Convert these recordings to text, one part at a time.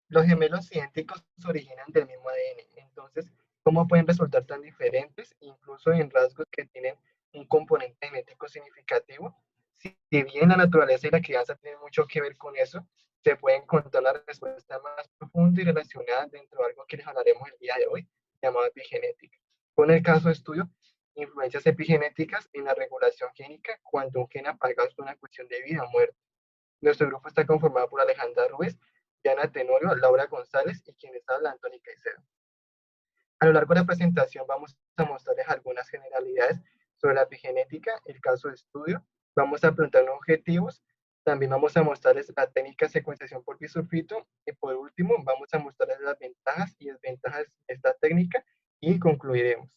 Los gemelos idénticos se originan del mismo ADN. Entonces, ¿cómo pueden resultar tan diferentes, incluso en rasgos que tienen un componente genético significativo? Si bien la naturaleza y la crianza tienen mucho que ver con eso, se puede encontrar la respuesta más profunda y relacionada dentro de algo que les hablaremos el día de hoy, llamado epigenética. Con el caso de estudio, influencias epigenéticas en la regulación génica cuando un gen apaga es una cuestión de vida o muerte. Nuestro grupo está conformado por Alejandra Ruiz, Diana Tenorio, Laura González y quien está habla, Antonio Caicedo. A lo largo de la presentación vamos a mostrarles algunas generalidades sobre la epigenética, el caso de estudio, vamos a preguntar objetivos, también vamos a mostrarles la técnica de secuenciación por bisulfito y por último vamos a mostrarles las ventajas y desventajas de esta técnica y concluiremos.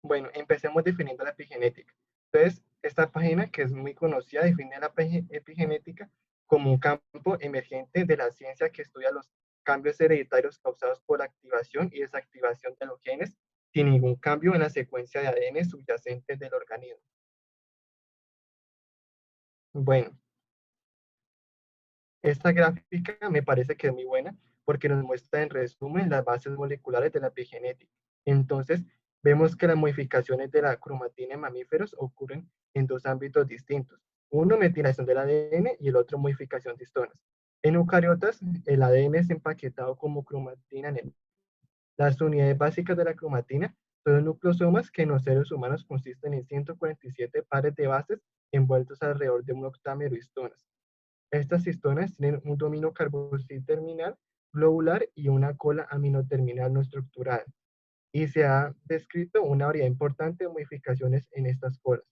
Bueno, empecemos definiendo la epigenética. Entonces, esta página que es muy conocida define la epigenética como un campo emergente de la ciencia que estudia los cambios hereditarios causados por la activación y desactivación de los genes sin ningún cambio en la secuencia de ADN subyacente del organismo. Bueno, esta gráfica me parece que es muy buena porque nos muestra en resumen las bases moleculares de la epigenética. Entonces, vemos que las modificaciones de la cromatina en mamíferos ocurren en dos ámbitos distintos. Uno, metilación del ADN y el otro, modificación de histonas. En eucariotas, el ADN es empaquetado como cromatina en el. Las unidades básicas de la cromatina son los nucleosomas que en los seres humanos consisten en 147 pares de bases envueltos alrededor de un octámero de histonas. Estas histonas tienen un dominio carboxil terminal globular y una cola aminoterminal no estructurada. Y se ha descrito una variedad importante de modificaciones en estas colas.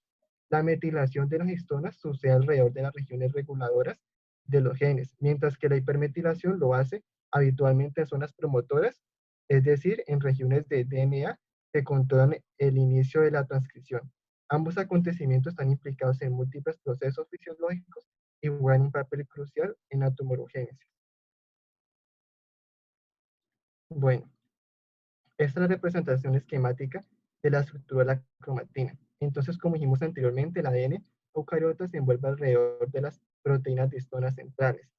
La metilación de las histonas sucede alrededor de las regiones reguladoras de los genes, mientras que la hipermetilación lo hace habitualmente en zonas promotoras, es decir, en regiones de DNA que controlan el inicio de la transcripción. Ambos acontecimientos están implicados en múltiples procesos fisiológicos y juegan un papel crucial en la tumorogénesis. Bueno, esta es la representación esquemática de la estructura de la cromatina. Entonces, como dijimos anteriormente, el ADN eucariota se envuelve alrededor de las proteínas de histonas centrales.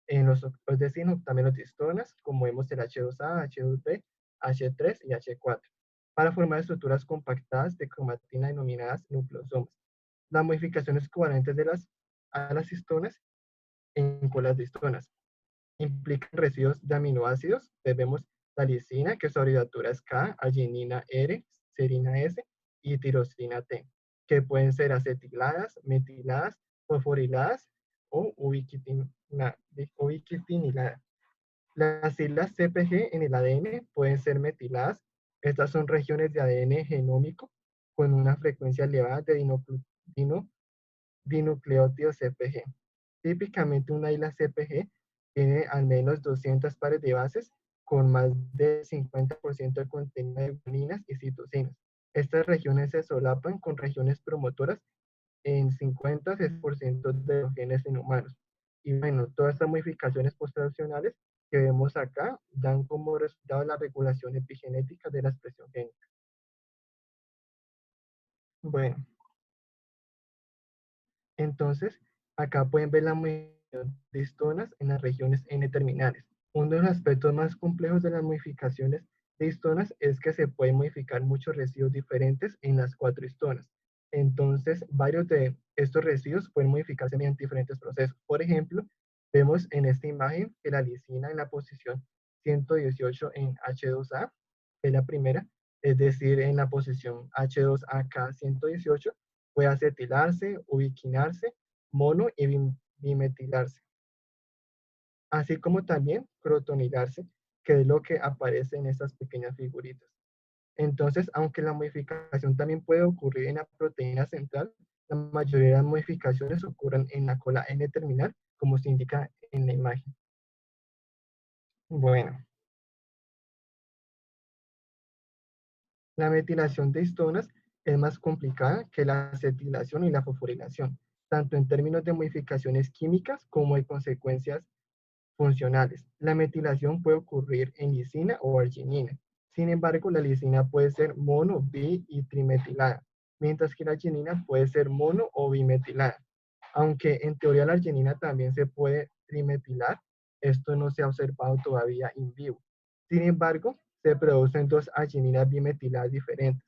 Es decir, en octámeros de histonas, como vemos el H2A, H2B, H3 y H4, para formar estructuras compactadas de cromatina denominadas nucleosomas. Las modificaciones covalentes a las histonas en colas de histonas implican residuos de aminoácidos. Vemos la lisina, que su abreviatura es K, arginina R, serina S y tirosina T, que pueden ser acetiladas, metiladas, fosforiladas o ubiquitiniladas. Las siglas CPG en el ADN pueden ser metiladas. Estas son regiones de ADN genómico con una frecuencia elevada de dinucleótidos CPG. Típicamente una isla CPG tiene al menos 200 pares de bases con más del 50% de contenido de guaninas y citosinas. Estas regiones se solapan con regiones promotoras en 50-6% de los genes en humanos. Y bueno, todas estas modificaciones postracionales que vemos acá dan como resultado la regulación epigenética de la expresión génica. Bueno, entonces, acá pueden ver la modificación de histonas en las regiones N-terminales. Uno de los aspectos más complejos de las modificaciones de histonas es que se pueden modificar muchos residuos diferentes en las cuatro histonas. Entonces, varios de estos residuos pueden modificarse mediante diferentes procesos. Por ejemplo, vemos en esta imagen que la lisina en la posición 118 en H2A, que es la primera, es decir, en la posición H2AK 118, puede acetilarse, ubiquinarse, mono y bimetilarse, así como también crotonilarse, que es lo que aparece en estas pequeñas figuritas. Entonces, aunque la modificación también puede ocurrir en la proteína central, la mayoría de las modificaciones ocurren en la cola N-terminal, como se indica en la imagen. Bueno, la metilación de histonas es más complicada que la acetilación y la fosforilación, tanto en términos de modificaciones químicas como de consecuencias funcionales. La metilación puede ocurrir en lisina o arginina. Sin embargo, la lisina puede ser mono, bi y trimetilada, mientras que la arginina puede ser mono o bimetilada. Aunque en teoría la arginina también se puede trimetilar, esto no se ha observado todavía in vivo. Sin embargo, se producen dos argininas bimetiladas diferentes.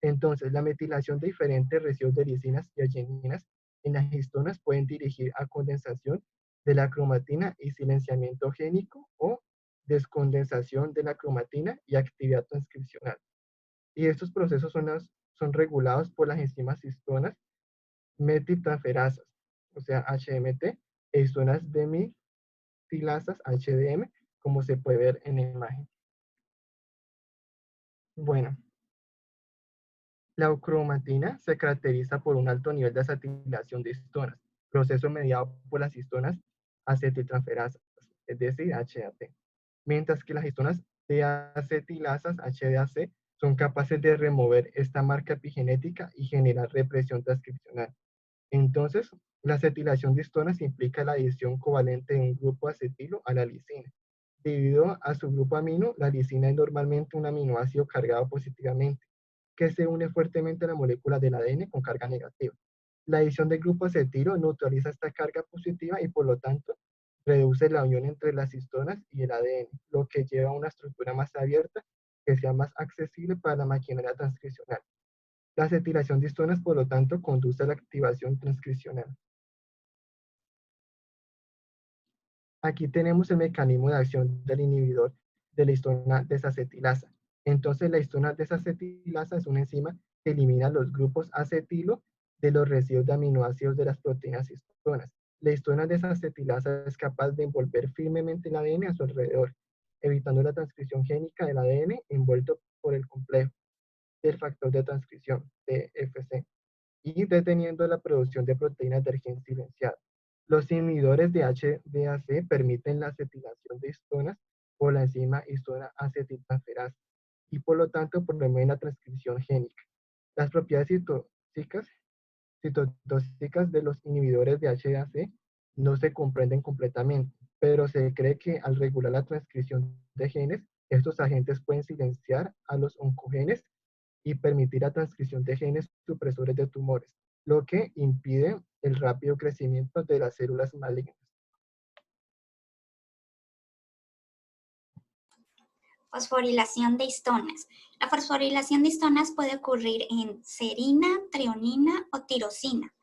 Entonces, la metilación de diferentes residuos de lisinas y argininas en las histonas pueden dirigir a condensación de la cromatina y silenciamiento génico o descondensación de la cromatina y actividad transcripcional. Y estos procesos son regulados por las enzimas histonas metiltransferasas, o sea, HMT, e histonas demetilasas, HDM, como se puede ver en la imagen. Bueno, la cromatina se caracteriza por un alto nivel de acetilación de histonas, proceso mediado por las histonas acetiltransferasas, es decir, HAT, mientras que las histonas deacetilasas, HDAC, son capaces de remover esta marca epigenética y generar represión transcripcional. Entonces, la acetilación de histonas implica la adición covalente de un grupo acetilo a la lisina. Debido a su grupo amino, la lisina es normalmente un aminoácido cargado positivamente, que se une fuertemente a la molécula del ADN con carga negativa. La adición del grupo acetilo neutraliza esta carga positiva y por lo tanto reduce la unión entre las histonas y el ADN, lo que lleva a una estructura más abierta que sea más accesible para la maquinaria transcripcional. La acetilación de histonas, por lo tanto, conduce a la activación transcripcional. Aquí tenemos el mecanismo de acción del inhibidor de la histona desacetilasa. Entonces, la histona desacetilasa es una enzima que elimina los grupos acetilo de los residuos de aminoácidos de las proteínas histonas. La histona desacetilasa es capaz de envolver firmemente el ADN a su alrededor, evitando la transcripción génica del ADN envuelto por el complejo del factor de transcripción, TFC, y deteniendo la producción de proteínas de gen silenciado. Los inhibidores de HDAC permiten la acetilación de histonas por la enzima histona acetiltransferasa y por lo tanto promueven la transcripción génica. Las propiedades citotóxicas de los inhibidores de HDAC no se comprenden completamente, pero se cree que al regular la transcripción de genes, estos agentes pueden silenciar a los oncogenes y permitir la transcripción de genes supresores de tumores, lo que impide el rápido crecimiento de las células malignas. Fosforilación de histonas. La fosforilación de histonas puede ocurrir en serina, treonina o tirosina.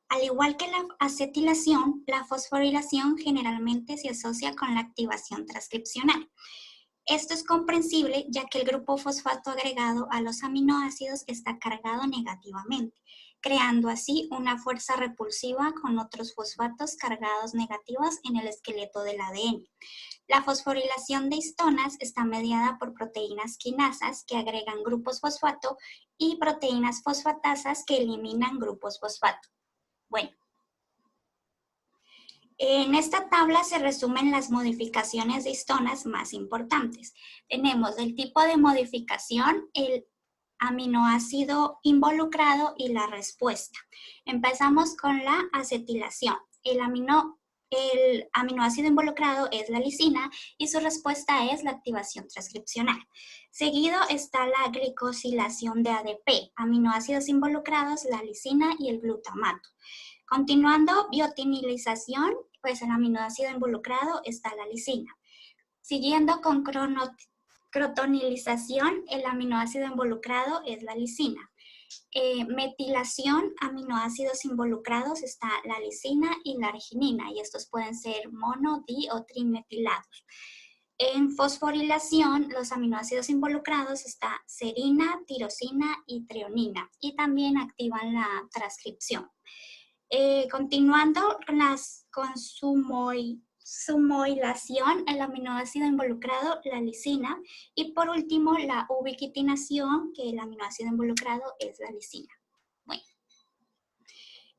Al igual que la acetilación, la fosforilación generalmente se asocia con la activación transcripcional. Esto es comprensible ya que el grupo fosfato agregado a los aminoácidos está cargado negativamente, creando así una fuerza repulsiva con otros fosfatos cargados negativos en el esqueleto del ADN. La fosforilación de histonas está mediada por proteínas quinasas que agregan grupos fosfato y proteínas fosfatasas que eliminan grupos fosfato. Bueno, en esta tabla se resumen las modificaciones de histonas más importantes. Tenemos el tipo de modificación, el aminoácido involucrado y la respuesta. Empezamos con la acetilación. El aminoácido involucrado es la lisina y su respuesta es la activación transcripcional. Seguido está la glicosilación de ADP, aminoácidos involucrados, la lisina y el glutamato. Continuando, biotinilización, pues el aminoácido involucrado está la lisina. Siguiendo con crotonilización, el aminoácido involucrado es la lisina. Metilación, aminoácidos involucrados está la lisina y la arginina, y estos pueden ser mono, di o trimetilados. En fosforilación, los aminoácidos involucrados está serina, tirosina y treonina, y también activan la transcripción. Continuando con sumoilación, el aminoácido involucrado, la lisina, y por último la ubiquitinación, que el aminoácido involucrado es la lisina. Bueno,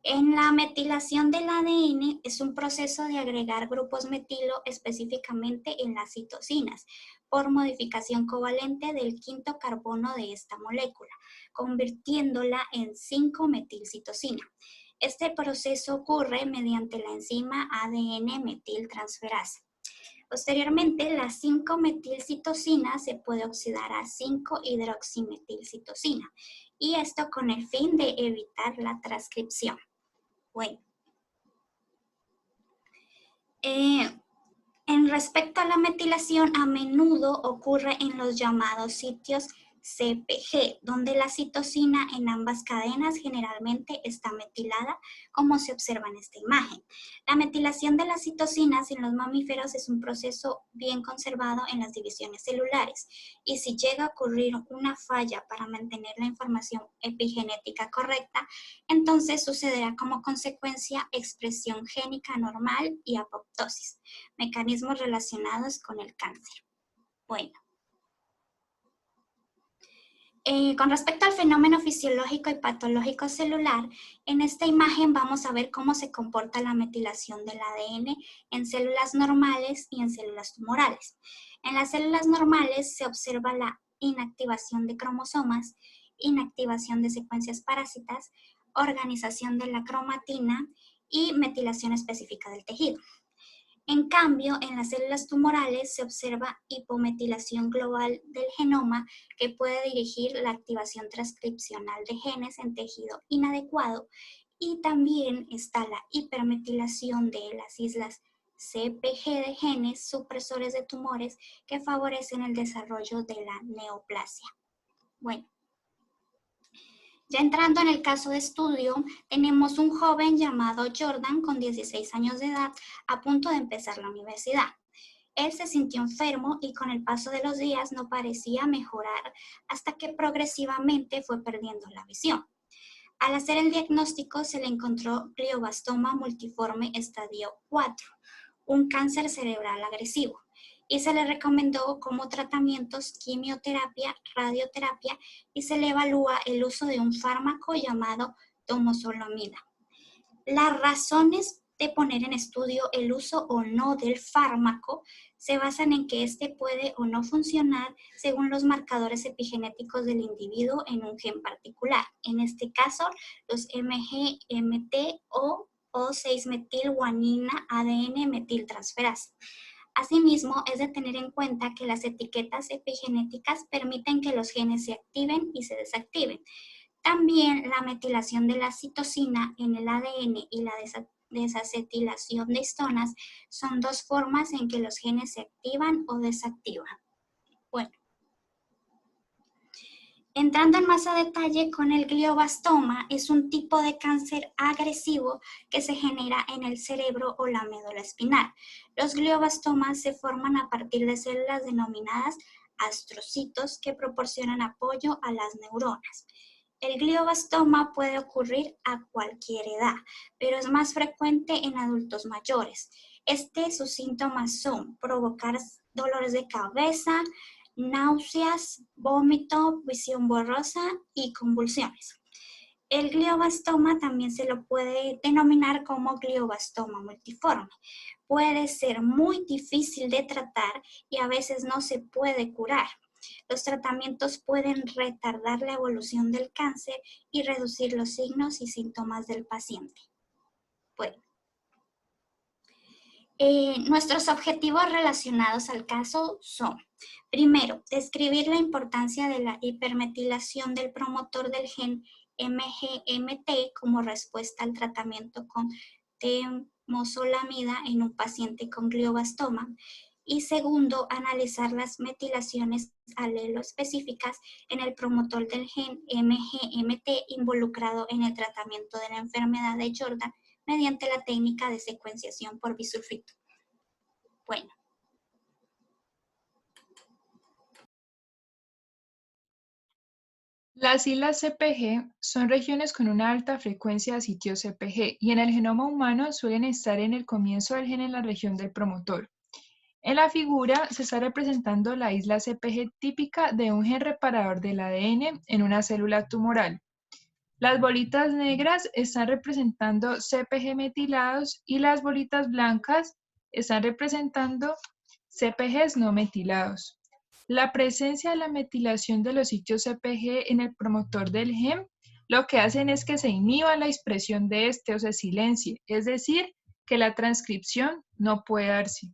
en la metilación del ADN es un proceso de agregar grupos metilo específicamente en las citosinas por modificación covalente del quinto carbono de esta molécula, convirtiéndola en 5-metilcitosina. Este proceso ocurre mediante la enzima ADN metiltransferasa. Posteriormente, la 5-metilcitosina se puede oxidar a 5-hidroximetilcitosina, y esto con el fin de evitar la transcripción. Bueno, Con respecto a la metilación, a menudo ocurre en los llamados sitios CPG, donde la citosina en ambas cadenas generalmente está metilada, como se observa en esta imagen. La metilación de las citosinas en los mamíferos es un proceso bien conservado en las divisiones celulares, y si llega a ocurrir una falla para mantener la información epigenética correcta, entonces sucederá como consecuencia expresión génica normal y apoptosis, mecanismos relacionados con el cáncer. Bueno. Con respecto al fenómeno fisiológico y patológico celular, en esta imagen vamos a ver cómo se comporta la metilación del ADN en células normales y en células tumorales. En las células normales se observa la inactivación de cromosomas, inactivación de secuencias parásitas, organización de la cromatina y metilación específica del tejido. En cambio, en las células tumorales se observa hipometilación global del genoma que puede dirigir la activación transcripcional de genes en tejido inadecuado, y también está la hipermetilación de las islas CPG de genes supresores de tumores que favorecen el desarrollo de la neoplasia. Bueno. Ya entrando en el caso de estudio, tenemos un joven llamado Jordan con 16 años de edad a punto de empezar la universidad. Él se sintió enfermo y con el paso de los días no parecía mejorar hasta que progresivamente fue perdiendo la visión. Al hacer el diagnóstico se le encontró glioblastoma multiforme estadio 4, un cáncer cerebral agresivo, y se le recomendó como tratamientos quimioterapia, radioterapia, y se le evalúa el uso de un fármaco llamado temozolomida. Las razones de poner en estudio el uso o no del fármaco se basan en que éste puede o no funcionar según los marcadores epigenéticos del individuo en un gen particular. En este caso, los MGMT o 6-metilguanina ADN metiltransferasa. Asimismo, es de tener en cuenta que las etiquetas epigenéticas permiten que los genes se activen y se desactiven. También la metilación de la citosina en el ADN y la desacetilación de histonas son dos formas en que los genes se activan o desactivan. Bueno. Entrando en más a detalle con el glioblastoma, es un tipo de cáncer agresivo que se genera en el cerebro o la médula espinal. Los glioblastomas se forman a partir de células denominadas astrocitos que proporcionan apoyo a las neuronas. El glioblastoma puede ocurrir a cualquier edad, pero es más frecuente en adultos mayores. Sus síntomas son provocar dolores de cabeza, náuseas, vómito, visión borrosa y convulsiones. El glioblastoma también se lo puede denominar como glioblastoma multiforme. Puede ser muy difícil de tratar y a veces no se puede curar. Los tratamientos pueden retardar la evolución del cáncer y reducir los signos y síntomas del paciente. Bueno. Nuestros objetivos relacionados al caso son: primero, describir la importancia de la hipermetilación del promotor del gen MGMT como respuesta al tratamiento con temozolomida en un paciente con glioblastoma. Y segundo, analizar las metilaciones aleloespecíficas en el promotor del gen MGMT involucrado en el tratamiento de la enfermedad de Jordan mediante la técnica de secuenciación por bisulfito. Bueno. Las islas CPG son regiones con una alta frecuencia de sitios CPG y en el genoma humano suelen estar en el comienzo del gen en la región del promotor. En la figura se está representando la isla CPG típica de un gen reparador del ADN en una célula tumoral. Las bolitas negras están representando CPG metilados y las bolitas blancas están representando CPGs no metilados. La presencia de la metilación de los sitios CPG en el promotor del gen lo que hacen es que se inhiba la expresión de este o se silencie, es decir, que la transcripción no puede darse.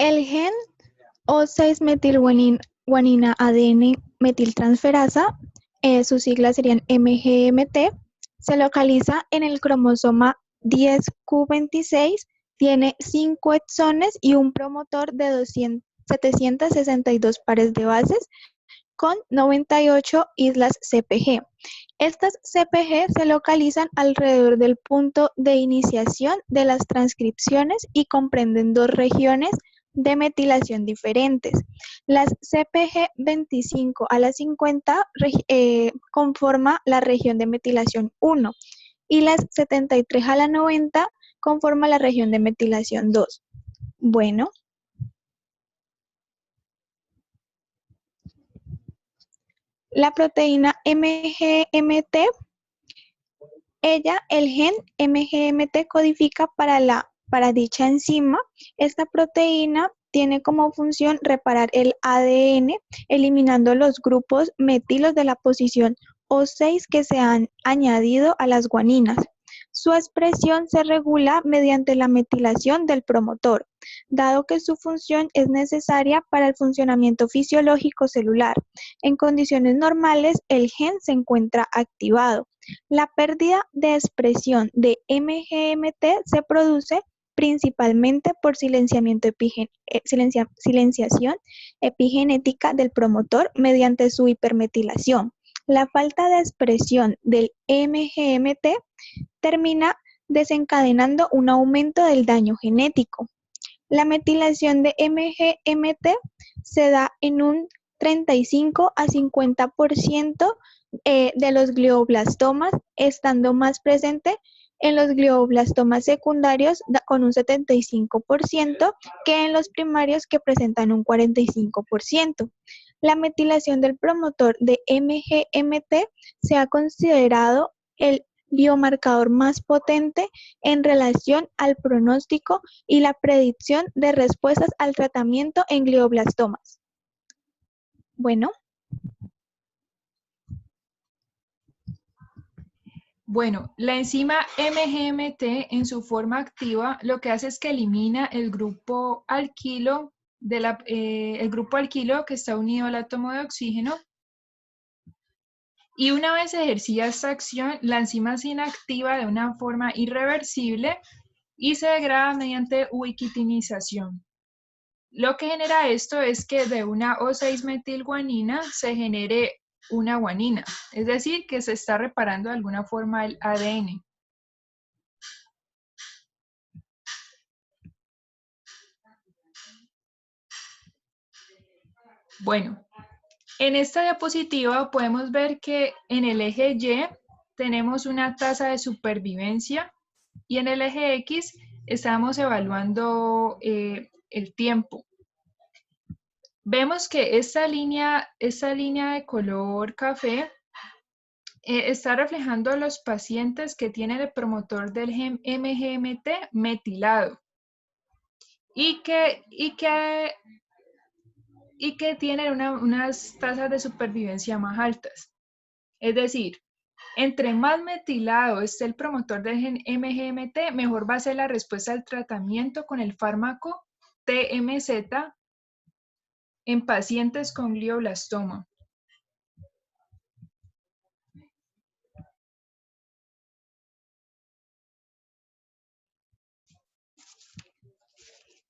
El gen O6-metilguanina ADN metiltransferasa, sus siglas serían MGMT, se localiza en el cromosoma 10q26, tiene 5 exones y un promotor de 762 pares de bases con 98 islas CpG. Estas CpG se localizan alrededor del punto de iniciación de las transcripciones y comprenden dos regiones de metilación diferentes. Las CpG 25 a la 50 conforma la región de metilación 1 y las 73 a la 90 conforma la región de metilación 2. Bueno, la proteína MGMT, el gen MGMT codifica para dicha enzima. Esta proteína tiene como función reparar el ADN, eliminando los grupos metilos de la posición O6 que se han añadido a las guaninas. Su expresión se regula mediante la metilación del promotor, dado que su función es necesaria para el funcionamiento fisiológico celular. En condiciones normales, el gen se encuentra activado. La pérdida de expresión de MGMT se produce principalmente por silenciación epigenética del promotor mediante su hipermetilación. La falta de expresión del MGMT termina desencadenando un aumento del daño genético. La metilación de MGMT se da en un 35 a 50% de los glioblastomas, estando más presente en los glioblastomas secundarios con un 75% que en los primarios, que presentan un 45%. La metilación del promotor de MGMT se ha considerado el biomarcador más potente en relación al pronóstico y la predicción de respuestas al tratamiento en glioblastomas. Bueno, la enzima MGMT en su forma activa lo que hace es que elimina el grupo alquilo, el grupo alquilo que está unido al átomo de oxígeno, y una vez ejercida esta acción, la enzima se inactiva de una forma irreversible y se degrada mediante ubiquitinización. Lo que genera esto es que de una O6-metilguanina se genere una guanina, es decir, que se está reparando de alguna forma el ADN. Bueno, en esta diapositiva podemos ver que en el eje Y tenemos una tasa de supervivencia y en el eje X estamos evaluando el tiempo. Vemos que esta línea de color café está reflejando a los pacientes que tienen el promotor del gen MGMT metilado y que tienen unas tasas de supervivencia más altas. Es decir, entre más metilado esté el promotor del gen MGMT, mejor va a ser la respuesta al tratamiento con el fármaco TMZ en pacientes con glioblastoma.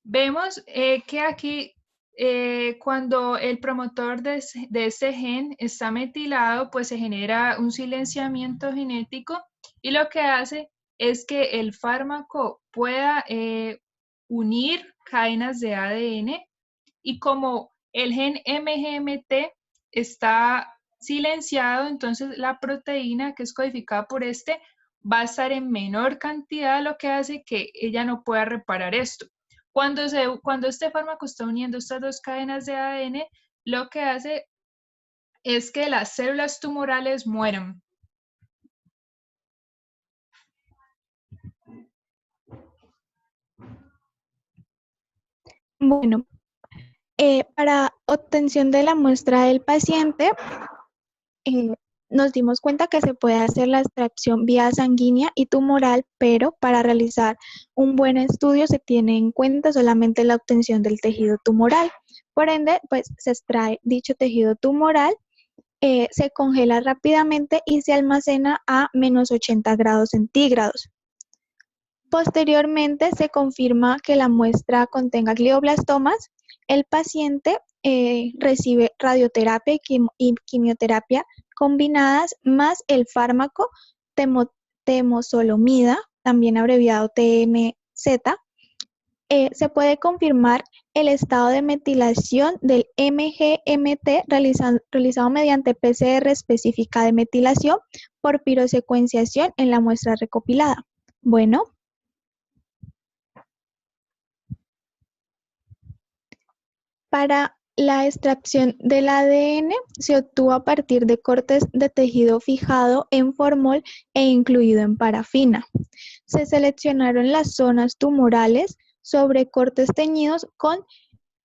Vemos que aquí cuando el promotor de este gen está metilado, pues se genera un silenciamiento genético y lo que hace es que el fármaco pueda unir cadenas de ADN, y como el gen MGMT está silenciado, entonces la proteína que es codificada por este va a estar en menor cantidad, lo que hace que ella no pueda reparar esto. Cuando este fármaco está uniendo estas dos cadenas de ADN, lo que hace es que las células tumorales mueran. Bueno, para obtención de la muestra del paciente, nos dimos cuenta que se puede hacer la extracción vía sanguínea y tumoral, pero para realizar un buen estudio se tiene en cuenta solamente la obtención del tejido tumoral. Por ende, pues se extrae dicho tejido tumoral, se congela rápidamente y se almacena a -80 grados centígrados. Posteriormente se confirma que la muestra contenga glioblastomas. El paciente recibe radioterapia y quimioterapia combinadas más el fármaco temozolomida, también abreviado TMZ. Se puede confirmar el estado de metilación del MGMT realizado mediante PCR específica de metilación por pirosecuenciación en la muestra recopilada. Bueno, para la extracción del ADN se obtuvo a partir de cortes de tejido fijado en formol e incluido en parafina. Se seleccionaron las zonas tumorales sobre cortes teñidos con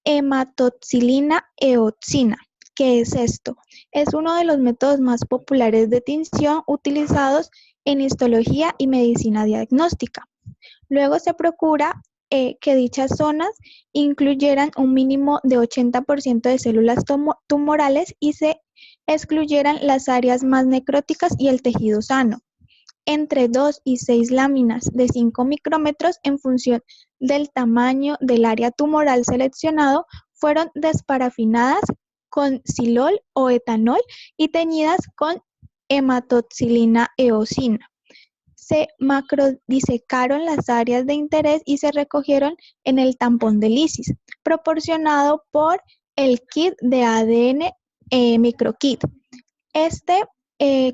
hematoxilina eoxina. ¿Qué es esto? Es uno de los métodos más populares de tinción utilizados en histología y medicina diagnóstica. Luego se procura que dichas zonas incluyeran un mínimo de 80% de células tumorales y se excluyeran las áreas más necróticas y el tejido sano. Entre 2 y 6 láminas de 5 micrómetros en función del tamaño del área tumoral seleccionado fueron desparafinadas con silol o etanol y teñidas con hematoxilina eosina. Se macrodisecaron las áreas de interés y se recogieron en el tampón de lisis, proporcionado por el kit de ADN microkit. Este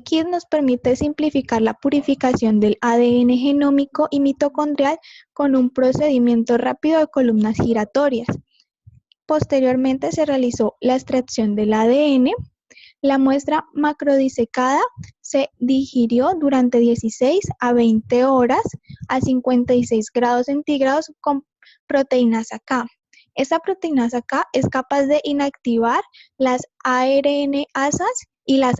kit nos permite simplificar la purificación del ADN genómico y mitocondrial con un procedimiento rápido de columnas giratorias. Posteriormente se realizó la extracción del ADN. La muestra macrodisecada se digirió durante 16 a 20 horas a 56 grados centígrados con proteínas K. Esa proteínas K es capaz de inactivar las ARNasas y las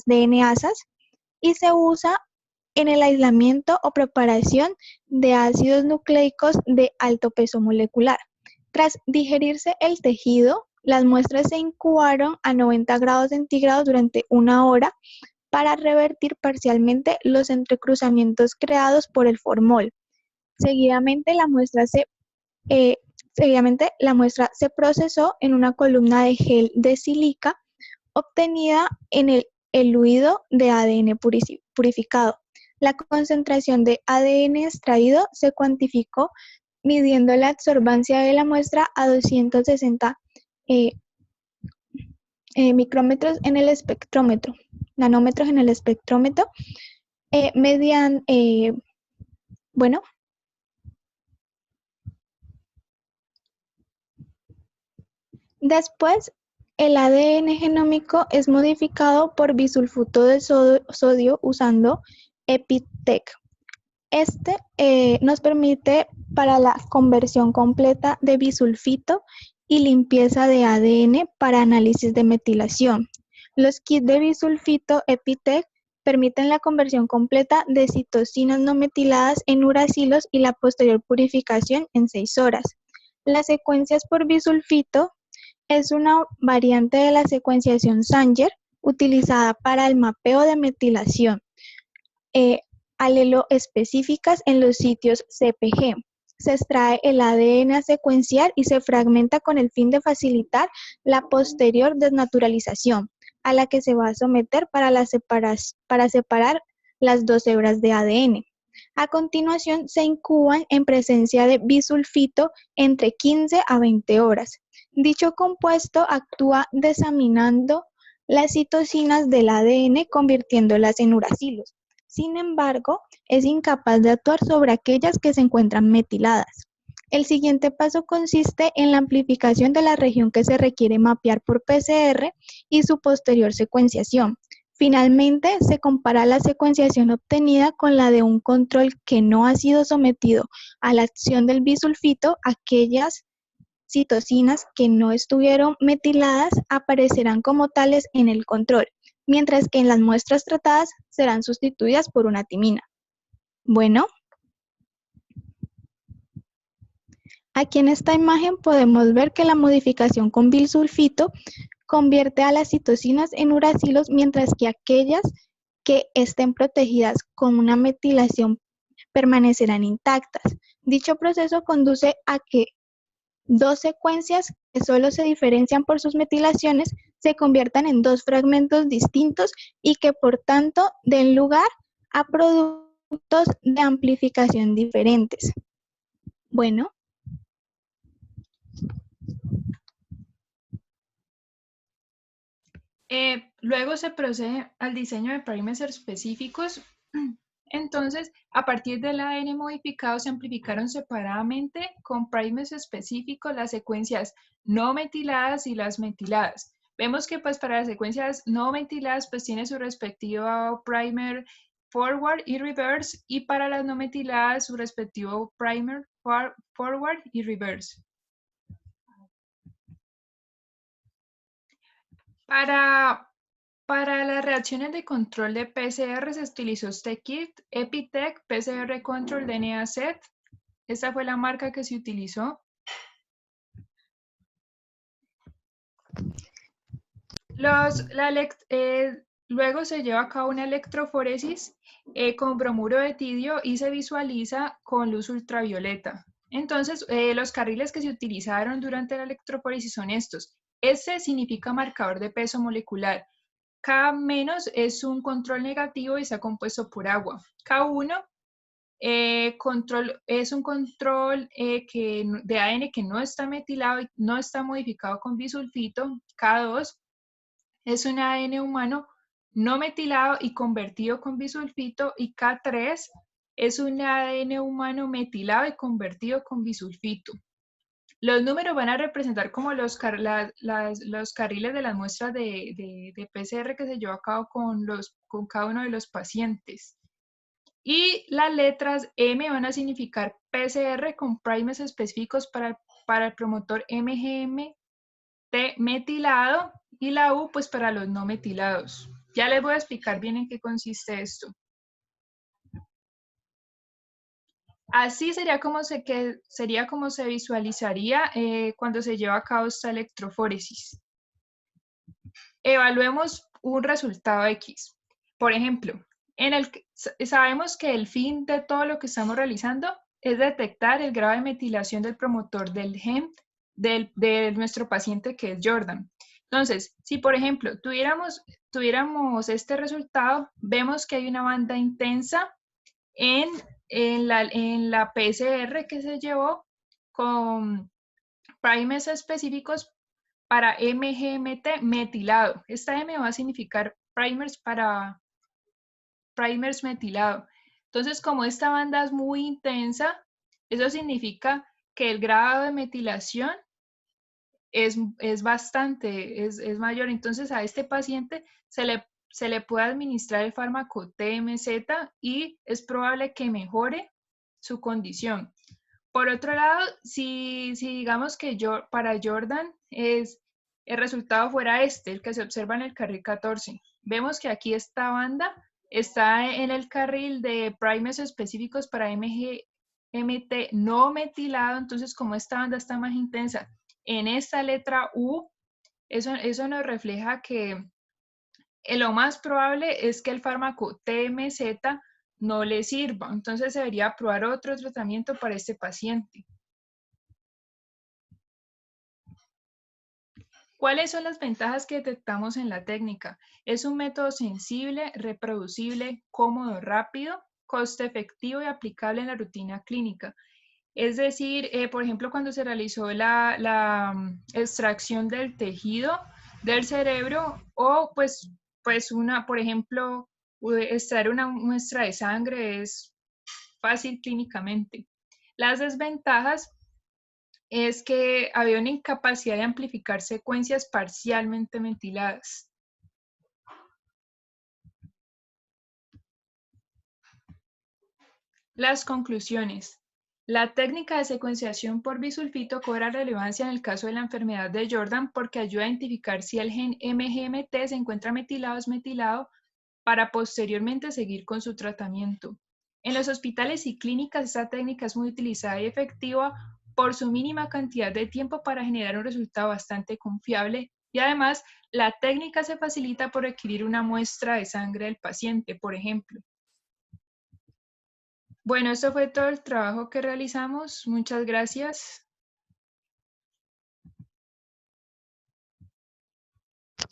DNasas y se usa en el aislamiento o preparación de ácidos nucleicos de alto peso molecular. Tras digerirse el tejido, las muestras se incubaron a 90 grados centígrados durante 1 hora para revertir parcialmente los entrecruzamientos creados por el formol. Seguidamente la muestra se procesó en una columna de gel de sílica obtenida en el eluido de ADN purificado. La concentración de ADN extraído se cuantificó midiendo la absorbancia de la muestra a 260 micrómetros en el espectrómetro, nanómetros en el espectrómetro, después el ADN genómico es modificado por bisulfito de sodio usando EpiTech. Este nos permite para la conversión completa de bisulfito y limpieza de ADN para análisis de metilación. Los kits de bisulfito EpiTech permiten la conversión completa de citosinas no metiladas en uracilos y la posterior purificación en 6 horas. Las secuencias por bisulfito es una variante de la secuenciación Sanger utilizada para el mapeo de metilación alelo específicas en los sitios CpG. Se extrae el ADN a secuenciar y se fragmenta con el fin de facilitar la posterior desnaturalización, a la que se va a someter para separar las 2 hebras de ADN. A continuación, se incuban en presencia de bisulfito entre 15 a 20 horas. Dicho compuesto actúa desaminando las citosinas del ADN, convirtiéndolas en uracilos. Sin embargo, es incapaz de actuar sobre aquellas que se encuentran metiladas. El siguiente paso consiste en la amplificación de la región que se requiere mapear por PCR y su posterior secuenciación. Finalmente, se compara la secuenciación obtenida con la de un control que no ha sido sometido a la acción del bisulfito. Aquellas citosinas que no estuvieron metiladas aparecerán como tales en el control, mientras que en las muestras tratadas serán sustituidas por una timina. Bueno, aquí en esta imagen podemos ver que la modificación con bilsulfito convierte a las citocinas en uracilos, mientras que aquellas que estén protegidas con una metilación permanecerán intactas. Dicho proceso conduce a que dos secuencias que solo se diferencian por sus metilaciones se conviertan en dos fragmentos distintos y que por tanto den lugar a productos de amplificación diferentes. Bueno. Luego se procede al diseño de primers específicos. Entonces, a partir del ADN modificado se amplificaron separadamente con primers específicos las secuencias no metiladas y las metiladas. Vemos que pues para las secuencias no metiladas pues tiene su respectivo primer forward y reverse, y para las no metiladas su respectivo primer forward y reverse. Para las reacciones de control de PCR se utilizó este kit, EpiTech PCR Control DNA Set. Esta fue la marca que se utilizó. Luego se lleva a cabo una electroforesis con bromuro de tidio y se visualiza con luz ultravioleta. Entonces, los carriles que se utilizaron durante la electroforesis son estos. S significa marcador de peso molecular. K- es un control negativo y está compuesto por agua. K1 es un control de ADN que no está metilado y no está modificado con bisulfito. K2 es un ADN humano no metilado y convertido con bisulfito. Y K3 es un ADN humano metilado y convertido con bisulfito. Los números van a representar como los carriles de las muestras de PCR que se llevó a cabo con cada uno de los pacientes. Y las letras M van a significar PCR con primers específicos para el promotor MGMT metilado, y la U pues para los no metilados. Ya les voy a explicar bien en qué consiste esto. Así sería como se visualizaría cuando se lleva a cabo esta electroforesis. Evaluemos un resultado X. Por ejemplo, sabemos que el fin de todo lo que estamos realizando es detectar el grado de metilación del promotor del gen de nuestro paciente, que es Jordan. Entonces, si por ejemplo tuviéramos este resultado, vemos que hay una banda intensa en la PCR que se llevó con primers específicos para MGMT metilado. Esta M va a significar primers metilado. Entonces, como esta banda es muy intensa, eso significa que el grado de metilación es mayor. Entonces, a este paciente se le puede administrar el fármaco TMZ y es probable que mejore su condición. Por otro lado, si digamos que para Jordan el resultado fuera el que se observa en el carril 14, vemos que aquí esta banda está en el carril de primers específicos para MGMT no metilado. Entonces, como esta banda está más intensa en esta letra U, eso nos refleja que lo más probable es que el fármaco TMZ no le sirva. Entonces se debería probar otro tratamiento para este paciente. ¿Cuáles son las ventajas que detectamos en la técnica? Es un método sensible, reproducible, cómodo, rápido, coste efectivo y aplicable en la rutina clínica. Es decir, por ejemplo, cuando se realizó la extracción del tejido del cerebro, o pues por ejemplo, extraer una muestra de sangre es fácil clínicamente. Las desventajas es que había una incapacidad de amplificar secuencias parcialmente metiladas. Las conclusiones. La técnica de secuenciación por bisulfito cobra relevancia en el caso de la enfermedad de Jordan porque ayuda a identificar si el gen MGMT se encuentra metilado o desmetilado para posteriormente seguir con su tratamiento. En los hospitales y clínicas esta técnica es muy utilizada y efectiva por su mínima cantidad de tiempo para generar un resultado bastante confiable y además la técnica se facilita por requerir una muestra de sangre del paciente, por ejemplo. Bueno, esto fue todo el trabajo que realizamos. Muchas gracias.